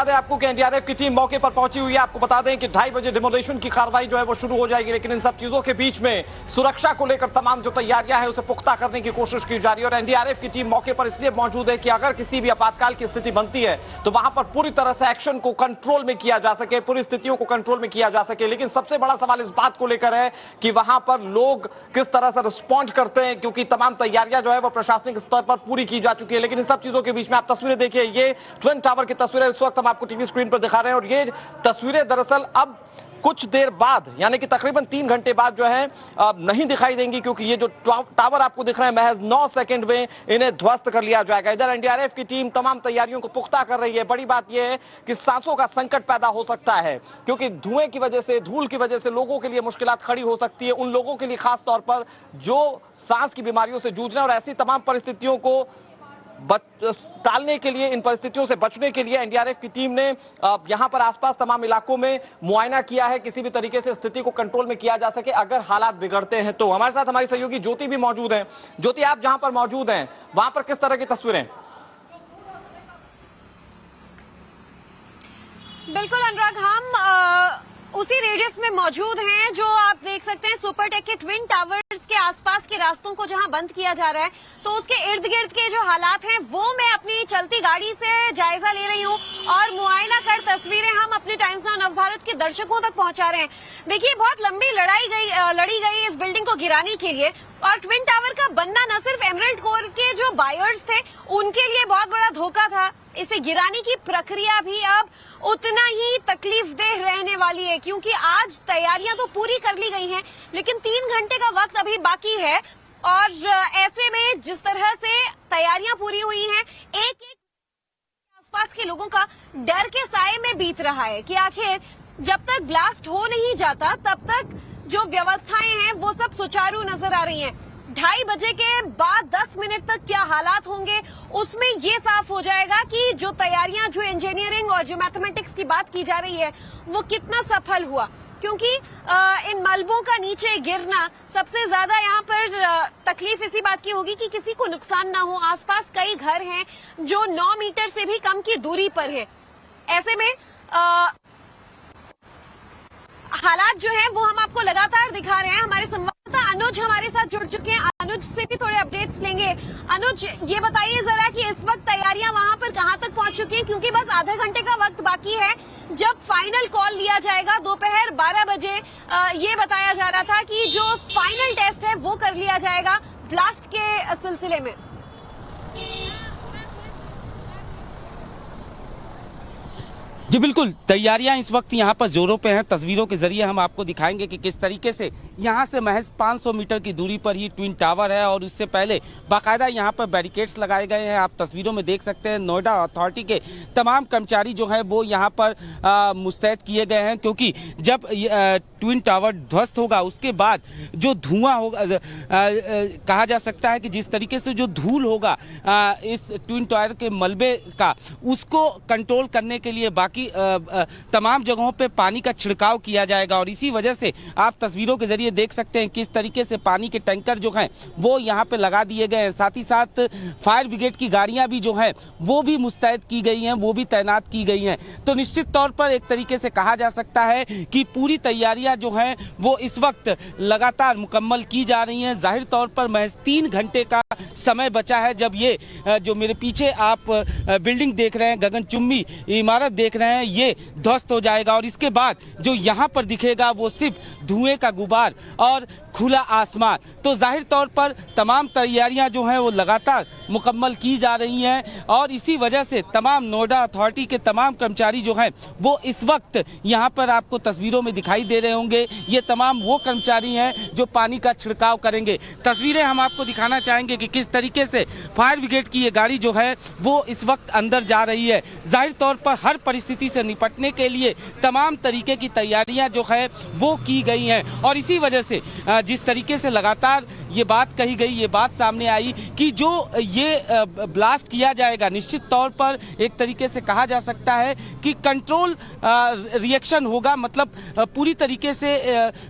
बता दें आपको कि एनडीआरएफ की टीम मौके पर पहुंची हुई है। आपको बता दें कि 2:30 बजे डिमोलिशन की कार्रवाई जो है वो शुरू हो जाएगी, लेकिन इन सब चीजों के बीच में सुरक्षा को लेकर तमाम जो तैयारियां हैं उसे पुख्ता करने की कोशिश की जा रही है। और एनडीआरएफ की टीम मौके पर इसलिए मौजूद है कि अगर किसी भी आपातकाल की स्थिति बनती है तो वहां पर पूरी तरह से एक्शन को कंट्रोल में किया जा सके, पूरी स्थितियों को कंट्रोल में किया जा सके। लेकिन सबसे बड़ा सवाल इस बात को लेकर है कि वहां पर लोग किस तरह से रिस्पॉन्ड करते हैं, क्योंकि तमाम तैयारियां जो है वो प्रशासनिक स्तर पर पूरी की जा चुकी है। लेकिन इन सब चीजों के बीच में आप तस्वीरें देखिए, ये ट्विन टावर की तस्वीरें इस वक्त हम आपको टीवी स्क्रीन पर दिखा रहे हैं। और ये तस्वीरें दरअसल अब कुछ देर बाद यानी कि तकरीबन 3 घंटे बाद जो है नहीं दिखाई देंगी, क्योंकि ये जो टावर आपको दिख रहे हैं महज 9 सेकंड में इन्हें ध्वस्त कर लिया जाएगा। इधर एनडीआरएफ की टीम तमाम तैयारियों को पुख्ता कर रही है। बड़ी बात यह है कि सांसों का संकट पैदा हो सकता है, क्योंकि धुएं की वजह से, धूल की वजह से लोगों के लिए मुश्किलात खड़ी हो सकती है, उन लोगों के लिए खास तौर पर जो सांस की बीमारियों से जूझ रहे हैं। और ऐसी तमाम परिस्थितियों को टालने के लिए, इन परिस्थितियों से बचने के लिए एनडीआरएफ की टीम ने यहां पर आसपास तमाम इलाकों में मुआयना किया है, किसी भी तरीके से स्थिति को कंट्रोल में किया जा सके अगर हालात बिगड़ते हैं तो। हमारे साथ हमारी सहयोगी ज्योति भी मौजूद हैं। ज्योति, आप जहां पर मौजूद हैं वहां पर किस तरह की तस्वीरें? बिल्कुल अनुराग, हम उसी रेडियस में मौजूद हैं जो आप देख सकते हैं सुपरटेक के ट्विन टावर्स के आसपास के रास्तों को जहां बंद किया जा रहा है, तो उसके इर्द गिर्द के जो हालात हैं वो मैं अपनी चलती गाड़ी से जायजा ले रही हूं और मुआयना कर तस्वीरें हम अपने टाइम्स नाउ नवभारत के दर्शकों तक पहुंचा रहे हैं। देखिए, बहुत लंबी लड़ी गई इस बिल्डिंग को गिराने के लिए, और ट्विन टावर का बनना न सिर्फ एमरल्ड कोर के जो बायर्स थे उनके लिए बहुत बड़ा धोखा था, इसे गिराने की प्रक्रिया भी अब उतना ही तकलीफदेह रहने वाली है, क्योंकि आज तैयारियां तो पूरी कर ली गई हैं, लेकिन 3 घंटे का वक्त अभी बाकी है। और ऐसे में जिस तरह से तैयारियां पूरी हुई हैं, एक एक आसपास के लोगों का डर के साए में बीत रहा है कि आखिर जब तक ब्लास्ट हो नहीं जाता तब तक जो व्यवस्थाएं हैं वो सब सुचारू नजर आ रही हैं। 2:30 बजे के बाद 10 मिनट तक क्या हालात होंगे उसमें ये साफ हो जाएगा कि जो तैयारियां, जो इंजीनियरिंग और जो मैथमेटिक्स की बात की जा रही है वो कितना सफल हुआ, क्योंकि इन मलबों का नीचे गिरना सबसे ज्यादा यहाँ पर तकलीफ इसी बात की होगी कि किसी को नुकसान ना हो। आसपास कई घर हैं जो 9 मीटर से भी कम की दूरी पर है। ऐसे में हालात जो है वो हम आपको लगातार दिखा रहे हैं। हमारे संवाददाता अनुज हमारे साथ जुड़ चुके हैं, अनुज से भी थोड़े अपडेट्स लेंगे। अनुज, ये बताइए जरा कि इस वक्त तैयारियां वहां पर कहां तक पहुंच चुकी हैं, क्योंकि बस आधे घंटे का वक्त बाकी है जब फाइनल कॉल लिया जाएगा दोपहर 12 बजे। ये बताया जा रहा था कि जो फाइनल टेस्ट है वो कर लिया जाएगा ब्लास्ट के सिलसिले में। जी बिल्कुल, तैयारियां इस वक्त यहाँ पर जोरों पे हैं। तस्वीरों के जरिए हम आपको दिखाएंगे कि किस तरीके से यहाँ से महज 500 मीटर की दूरी पर ही ट्विन टावर है और उससे पहले बाकायदा यहाँ पर बैरिकेड्स लगाए गए हैं। आप तस्वीरों में देख सकते हैं नोएडा अथॉरिटी के तमाम कर्मचारी जो है वो यहाँ पर मुस्तैद किए गए हैं, क्योंकि जब ट्विन टावर ध्वस्त होगा उसके बाद जो धुआं होगा, कहा जा सकता है कि जिस तरीके से जो धूल होगा इस ट्विन टावर के मलबे का, उसको कंट्रोल करने के लिए बाकी तमाम जगहों पे पानी का छिड़काव किया जाएगा। और इसी वजह से आप तस्वीरों के जरिए देख सकते हैं किस तरीके से पानी के टैंकर जो हैं वो यहाँ पे लगा दिए गए हैं। साथ ही साथ फायर ब्रिगेड की गाड़ियां भी जो हैं वो भी मुस्तैद की गई हैं, वो भी तैनात की गई हैं। तो निश्चित तौर पर एक तरीके से कहा जा सकता है कि पूरी तैयारियां जो हैं वो इस वक्त लगातार मुकम्मल की जा रही हैं। जाहिर तौर पर महज 3 घंटे का समय बचा है जब ये जो मेरे पीछे आप बिल्डिंग देख रहे हैं, गगनचुंबी इमारत देख रहे हैं, ये ध्वस्त हो जाएगा और इसके बाद जो यहाँ पर दिखेगा वो सिर्फ धुएं का गुबार और खुला आसमान। तो जाहिर तौर पर तमाम तैयारियां जो हैं वो लगातार मुकम्मल की जा रही हैं और इसी वजह से तमाम नोएडा अथॉरिटी के तमाम कर्मचारी जो हैं वो इस वक्त यहाँ पर आपको तस्वीरों में दिखाई दे रहे होंगे। ये तमाम वो कर्मचारी हैं जो पानी का छिड़काव करेंगे। तस्वीरें हम आपको दिखाना चाहेंगे कि किस तरीके से फायर ब्रिगेड की ये गाड़ी जो है वो इस वक्त अंदर जा रही है। जाहिर तौर पर हर परिस्थिति से निपटने के लिए तमाम तरीके की तैयारियां जो है वो की गई हैं और इसी वजह से जिस तरीके से लगातार ये बात कही गई, ये बात सामने आई कि जो ये ब्लास्ट किया जाएगा, निश्चित तौर पर एक तरीके से कहा जा सकता है कि कंट्रोल रिएक्शन होगा, मतलब पूरी तरीके से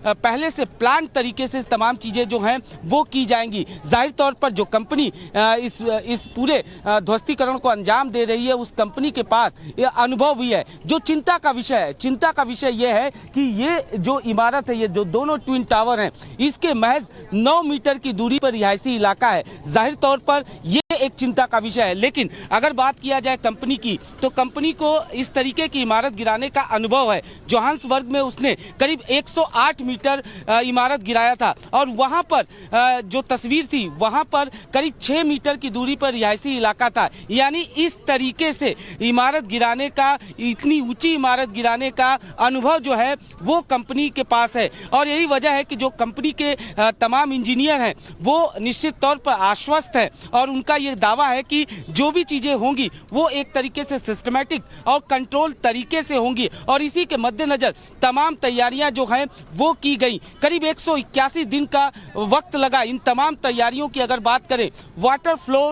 पहले से प्लान तरीके से तमाम चीज़ें जो हैं वो की जाएंगी। जाहिर तौर पर जो कंपनी इस पूरे ध्वस्तीकरण को अंजाम दे रही है, उस कंपनी के पास ये अनुभव भी है। जो चिंता का विषय है, चिंता का विषय यह है कि ये जो इमारत है, ये जो दोनों ट्विन टावर हैं, इसके महज 9 मीटर की दूरी पर रिहायशी इलाका है। जाहिर तौर पर ये एक चिंता का विषय है। लेकिन अगर बात किया जाए कंपनी की, तो कंपनी को इस तरीके की इमारत गिराने का अनुभव है। जोहान्सबर्ग में उसने करीब 108 मीटर इमारत गिराया था और वहां पर जो तस्वीर थी, वहां पर करीब 6 मीटर की दूरी पर रिहायशी इलाका था। यानी इस तरीके से इमारत गिराने का, इतनी ऊंची इमारत गिराने का अनुभव जो है वो कंपनी के पास है। और यही वजह है कि जो कंपनी के तमाम इंजीनियर हैं वो निश्चित तौर पर आश्वस्त है और उनका ये दावा है कि जो भी चीजें होंगी वो एक तरीके से सिस्टमैटिक और कंट्रोल तरीके से होंगी। और इसी के मद्देनजर तमाम तैयारियां जो हैं वो की गई। करीब 181 दिन का वक्त लगा इन तमाम तैयारियों की। अगर बात करें वाटर फ्लो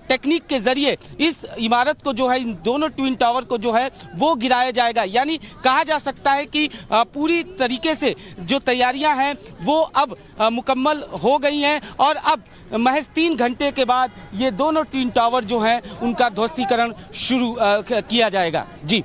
टेक्निक के जरिए इस इमारत को जो है, इन दोनों ट्विन टावर को जो है वो गिराया जाएगा। यानी कहा जा सकता है कि पूरी तरीके से जो तैयारियां हैं वो अब मुकम्मल हो गई हैं और अब महज 3 घंटे के बाद ये दोनों ट्विन टावर जो हैं उनका ध्वस्तीकरण शुरू किया जाएगा। जी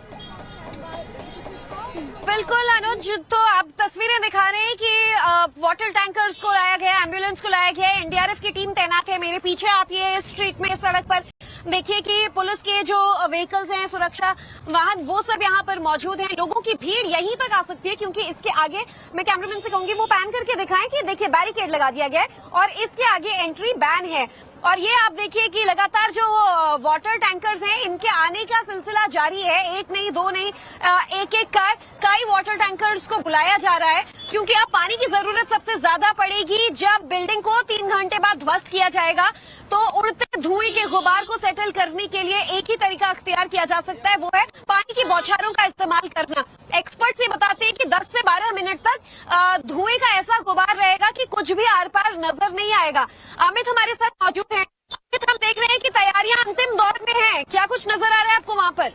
बिल्कुल अनुज, तो आप तस्वीरें दिखा रहे हैं कि वाटर टैंकर्स को लाया गया, एम्बुलेंस को लाया गया, एनडीआरएफ की टीम तैनात है। मेरे पीछे आप ये स्ट्रीट में, सड़क पर देखिए कि पुलिस के जो व्हीकल्स हैं, सुरक्षा वाहन, वो सब यहाँ पर मौजूद हैं। लोगों की भीड़ यहीं तक आ सकती है क्योंकि इसके आगे, मैं कैमरामैन से कहूंगी वो पैन करके दिखाएं कि देखिए बैरिकेड लगा दिया गया है और इसके आगे एंट्री बैन है। और ये आप देखिए कि लगातार जो वाटर टैंकर्स हैं, इनके आने का सिलसिला जारी है। एक नहीं, दो नहीं, एक एक कर कई वाटर टैंकर्स को बुलाया जा रहा है क्योंकि अब पानी की जरूरत सबसे ज्यादा पड़ेगी जब बिल्डिंग को 3 घंटे बाद ध्वस्त किया जाएगा। तो उड़ते धुएं के गुबार को सेटल करने के लिए एक ही तरीका अख्तियार किया जा सकता है, वो है पानी की बौछारों का इस्तेमाल करना। एक्सपर्ट्स ये बताते हैं कि 10 से 12 मिनट तक धुएं का ऐसा गुबार रहेगा कि कुछ भी आर पार नजर नहीं आएगा। अमित हमारे साथ मौजूद है। अमित, हम देख रहे हैं कि तैयारियां अंतिम दौर में हैं, क्या कुछ नजर आ रहा है आपको वहां पर?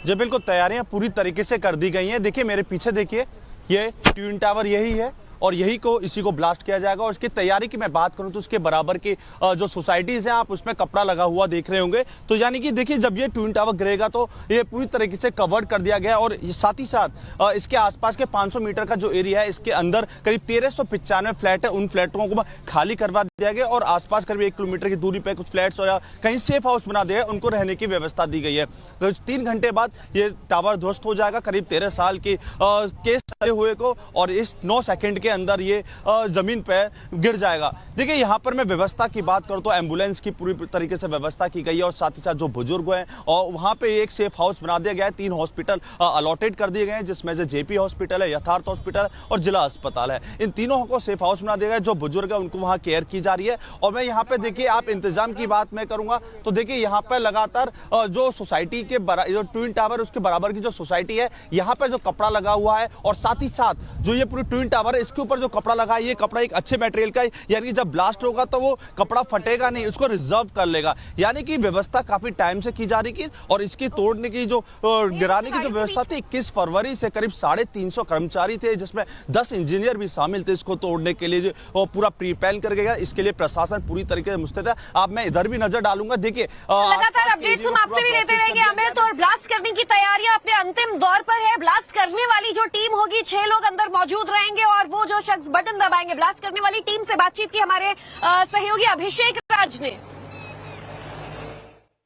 जी बिल्कुल, तैयारियां पूरी तरीके से कर दी गई हैं। देखिए मेरे पीछे देखिए, ये ट्विन टावर यही है और यही को इसी को ब्लास्ट किया जाएगा। और इसकी तैयारी की मैं बात करूं तो उसके बराबर की जो सोसाइटीज हैं, आप उसमें कपड़ा लगा हुआ देख रहे होंगे। तो यानी कि देखिए जब ये ट्विन टावर गिरेगा तो ये पूरी तरीके से कवर्ड कर दिया गया और साथ ही साथ इसके आसपास के 500 मीटर का जो एरिया है, इसके अंदर करीब 1395 फ्लैट है, उन फ्लैटों को खाली करवा दिया गया और आसपास करीब 1 किलोमीटर की दूरी पर कुछ फ्लैट्स और कहीं सेफ हाउस बना दिया, उनको रहने की व्यवस्था दी गई है। तो 3 घंटे बाद ये टावर ध्वस्त हो जाएगा। करीब 13 साल के केस हुए को और इस 9 सेकंड के अंदर ये जमीन पे गिर जाएगा। देखिए यहाँ पर मैं व्यवस्था की बात करूँ तो एम्बुलेंस की पूरी तरीके से व्यवस्था की गई है और साथ ही साथ जो बुजुर्ग हैं और वहाँ पे एक सेफ हाउस बना दिया गया है। 3 हॉस्पिटल अलॉटेड कर दिए गए हैं, जिसमें से जेपी हॉस्पिटल है, यथार्थ हॉस्पिटल और जिला अस्पताल है। इन तीनों को सेफ हाउस बना दिया गया है। जो बुजुर्ग है उनको वहाँ केयर की जा रही है। और मैं यहाँ पे देखिए, आप इंतजाम की बात मैं करूंगा तो देखिए यहाँ पर लगातार जो सोसाइटी के जो ट्विन टावर उसके बराबर की जो सोसाइटी है, यहाँ पर जो कपड़ा लगा हुआ है और साथ ही साथ जो ये पूरी ट्विन टावर है, इसके ऊपर जो कपड़ा लगा है, ये कपड़ा एक अच्छे मटेरियल का है, यानी कि जब ब्लास्ट होगा तो वो कपड़ा फटेगा नहीं, उसको रिजर्व कर लेगा। यानी कि व्यवस्था काफी टाइम से की जा रही थी और इसकी तोड़ने की जो गिराने की जो व्यवस्था थी, 21 फरवरी से करीब 350 कर्मचारी थे, जिसमें 10 इंजीनियर भी शामिल थे इसको तोड़ने के लिए, जो पूरा प्री प्लान कर गया। इसके लिए प्रशासन पूरी तरीके से मुस्तैद है। अब मैं इधर भी नजर डालूंगा। देखिए लगातार अपडेट्स हम आपसे भी लेते रहेंगे अमित। और ब्लास्ट करने की तैयारियां अपने अंतिम दौर पर है। ब्लास्ट करने वाली जो टीम होगी, 6 लोग अंदर मौजूद रहेंगे और वो जो शख्स बटन दबाएंगे, ब्लास्ट करने वाली टीम से बातचीत की हमारे सहयोगी अभिषेक राज ने।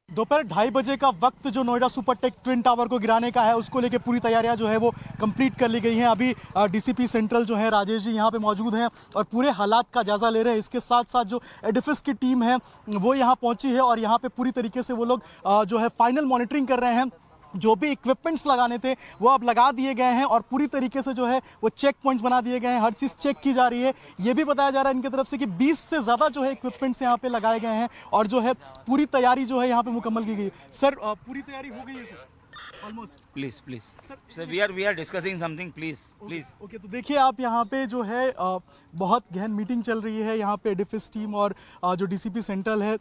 दोपहर 2:30 बजे का वक्त जो नोएडा सुपरटेक ट्विन टावर को गिराने का है, उसको लेके पूरी तैयारियां जो है वो कंप्लीट कर ली गई हैं। अभी डीसीपी सेंट्रल जो है राजेश जी यहाँ पे मौजूद हैं और पूरे हालात का जायजा ले रहे हैं। इसके साथ साथ जो एडिफिस की टीम है वो यहाँ पहुंची है और यहाँ पे पूरी तरीके से वो लोग जो है फाइनल मॉनिटरिंग कर रहे हैं। जो भी इक्विपमेंट्स लगाने थे वो अब लगा दिए गए हैं और पूरी तरीके से जो है वो चेक पॉइंट्स बना दिए गए हैं। हर चीज़ चेक की जा रही है। ये भी बताया जा रहा है इनकी तरफ से कि 20 से ज़्यादा जो है इक्विपमेंट्स यहाँ पे लगाए गए हैं और जो है पूरी तैयारी जो है यहाँ पे मुकम्मल की गई। सर पूरी तैयारी हो गई है sir? Almost. Please, please. Sir, we are discussing something. Please, please. Okay, तो देखिए आप यहाँ पे जो है बहुत गहन मीटिंग चल रही है यहाँ पे डिफेंस टीम और जो डीसीपी सेंट्रल है,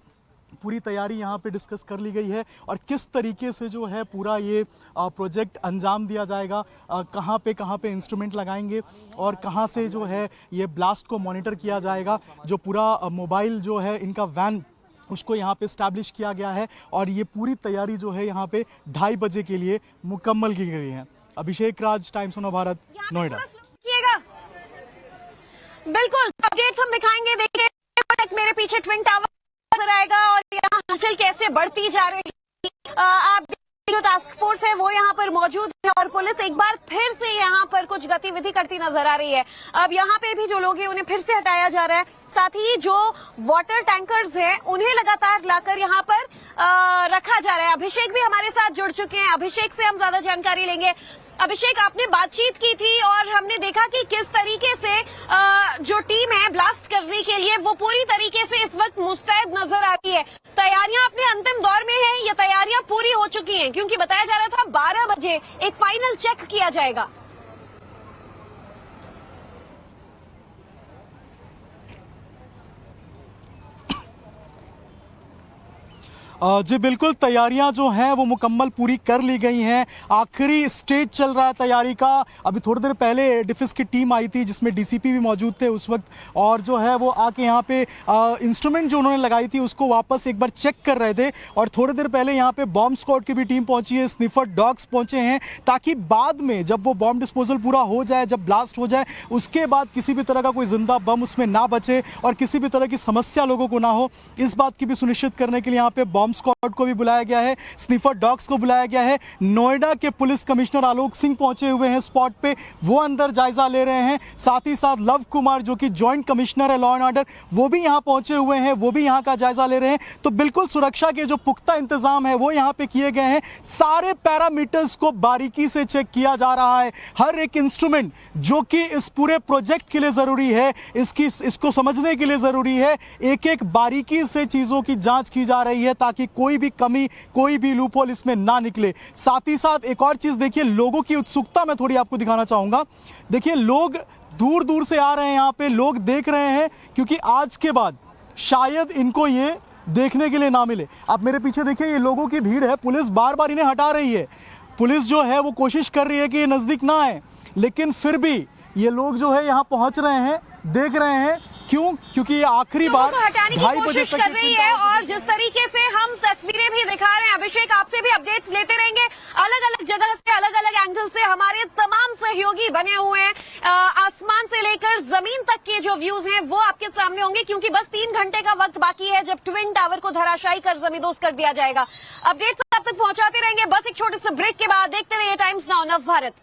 पूरी तैयारी यहाँ पे डिस्कस कर ली गई है और किस तरीके से जो है पूरा ये प्रोजेक्ट अंजाम दिया जाएगा, कहाँ पे इंस्ट्रूमेंट लगाएंगे और कहाँ से जो है ये ब्लास्ट को मॉनिटर किया जाएगा। जो पूरा मोबाइल जो है इनका वैन उसको यहाँ पे स्टैब्लिश किया गया है और ये पूरी तैयारी जो है यहाँ पे 2:30 बजे के लिए मुकम्मल की गई है। अभिषेक राज, टाइम्स ऑफ भारत, नोएडा। किएगा बिल्कुल अपडेट्स हम दिखाएंगे। देखिए मेरे पीछे ट्विन टावर नजर आएगा और यहाँ हलचल कैसे बढ़ती जा रही है। आप जो टास्क फोर्स है वो यहाँ पर मौजूद है और पुलिस एक बार फिर से यहाँ पर कुछ गतिविधि करती नजर आ रही है। अब यहाँ पे भी जो लोग हैं उन्हें फिर से हटाया जा रहा है। साथ ही जो वाटर टैंकर्स हैं उन्हें लगातार लाकर यहाँ पर रखा जा रहा है। अभिषेक भी हमारे साथ जुड़ चुके हैं, अभिषेक से हम ज्यादा जानकारी लेंगे। अभिषेक, आपने बातचीत की थी और हमने देखा कि किस तरीके से जो टीम है ब्लास्ट करने के लिए वो पूरी तरीके से इस वक्त मुस्तैद नजर आ रही है। तैयारियां अपने अंतिम दौर में हैं, ये तैयारियां पूरी हो चुकी हैं क्योंकि बताया जा रहा था 12 बजे एक फाइनल चेक किया जाएगा। जी बिल्कुल, तैयारियां जो हैं वो मुकम्मल पूरी कर ली गई हैं। आखिरी स्टेज चल रहा है तैयारी का। अभी थोड़ी देर पहले डिफेंस की टीम आई थी जिसमें डीसीपी भी मौजूद थे उस वक्त और जो है वो आके यहाँ पे इंस्ट्रूमेंट जो उन्होंने लगाई थी उसको वापस एक बार चेक कर रहे थे। और थोड़ी देर पहले यहाँ पे बॉम्ब स्क्वाड की भी टीम पहुंची है, स्निफर डॉग्स पहुंचे हैं ताकि बाद में जब वो बॉम्ब डिस्पोजल पूरा हो जाए, जब ब्लास्ट हो जाए, उसके बाद किसी भी तरह का कोई जिंदा बम उसमें ना बचे और किसी भी तरह की समस्या लोगों को ना हो, इस बात की भी सुनिश्चित करने के लिए यहाँ पे बॉम्ब स्क्वाड को भी बुलाया गया है, स्निफर डॉग्स को बुलाया गया है। नोएडा के पुलिस कमिश्नर आलोक सिंह पहुंचे हुए हैं स्पॉट पे, वो अंदर जायजा ले रहे हैं। साथ ही साथ लव कुमार जो कि जॉइंट कमिश्नर है लॉ एंड ऑर्डर, वो भी यहां पहुंचे हुए हैं, वो भी यहां का जायजा ले रहे हैं। तो बिल्कुल सुरक्षा के जो पुख्ता इंतजाम है वो यहां पे किए गए हैं। सारे पैरामीटर्स को बारीकी से चेक किया जा रहा है। हर एक इंस्ट्रूमेंट जो कि इस पूरे प्रोजेक्ट के लिए जरूरी है, इसको समझने के लिए जरूरी है, एक एक बारीकी से चीजों की जांच की जा रही है ताकि कोई भी कमी, कोई भी लूपहोल इसमें ना निकले। साथ ही साथ एक और चीज देखिए, लोगों की उत्सुकता मैं थोड़ी आपको दिखाना चाहूंगा। देखिए लोग दूर दूर से आ रहे हैं, यहाँ पे लोग देख रहे हैं क्योंकि आज के बाद शायद इनको ये देखने के लिए ना मिले। आप मेरे पीछे देखिए, ये लोगों की भीड़ है, पुलिस बार बार इन्हें हटा रही है। पुलिस जो है वो कोशिश कर रही है कि ये नजदीक ना आए, लेकिन फिर भी ये लोग जो है यहाँ पहुंच रहे हैं, देख रहे हैं। क्यों? क्योंकि ये आखिरी बार हटाने की कोशिश कर रही है और जिस तरीके से हम तस्वीरें भी दिखा रहे हैं, अभिषेक आपसे भी अपडेट्स लेते रहेंगे। अलग अलग जगह से, अलग अलग एंगल से हमारे तमाम सहयोगी बने हुए हैं। आसमान से लेकर जमीन तक के जो व्यूज हैं वो आपके सामने होंगे क्योंकि बस 3 घंटे का वक्त बाकी है जब ट्विन टावर को धराशायी कर जमींदोज कर दिया जाएगा। अपडेट्स आप तक पहुंचाते रहेंगे। बस एक छोटे से ब्रेक के बाद देखते रहिए टाइम्स नाउ नव भारत।